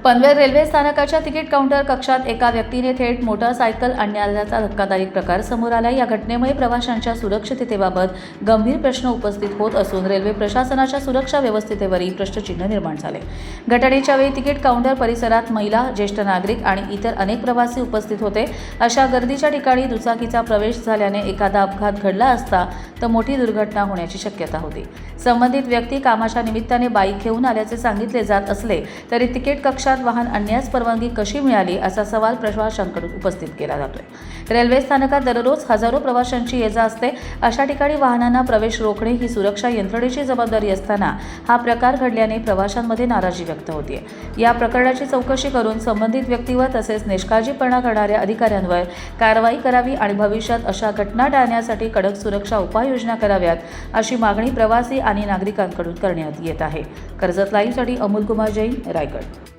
Panvel railway स्थानकाच्या ticket counter कक्षात एका व्यक्तीने थेट मोटारसायकल आणण्याचा धक्कादायक प्रकार समोर आला। या घटनेमुळे प्रवाशांच्या सुरक्षिततेबाबत गंभीर प्रश्न उपस्थित होत असून रेल्वे प्रशासनाच्या सुरक्षा व्यवस्थेवरही प्रश्नचिन्ह निर्माण झाले। घटनेच्या वेळी तिकीट काउंटर परिसरात महिला, ज्येष्ठ नागरिक आणि इतर अनेक प्रवासी उपस्थित होते। अशा गर्दीच्या ठिकाणी दुचाकीचा प्रवेश झाल्याने एखादा अपघात घडला असता तर मोठी दुर्घटना होण्याची शक्यता होती। संबंधित व्यक्ती कामाच्या निमित्ताने बाईक घेऊन आल्याचे सांगितले जात असले तरी तिकीट कक्षात वाहन आणण्यास परवानगी कशी मिळाली असा सवाल प्रवाशांकडून उपस्थित केला जातोय। रेल्वे स्थानकात दररोज हजारो प्रवाशांची ये-जा असते। अशा ठिकाणी वाहनांना प्रवेश रोखणे ही सुरक्षा यंत्रणेची जबाबदारी असताना हा प्रकार घडल्याने प्रवाशांमध्ये नाराजी व्यक्त होते। या प्रकरणाची चौकशी करून संबंधित व्यक्तीवर तसेच निष्काळजीपणा करणाऱ्या अधिकाऱ्यांवर कारवाई करावी आणि भविष्यात अशा घटना टाळण्यासाठी कडक सुरक्षा उपाययोजना कराव्यात अशी मागणी प्रवासी आणि नागरिकांकडून करण्यात येत आहे। कर्जत लाईव्हसाठी अमोल कुमार जैन, रायगड।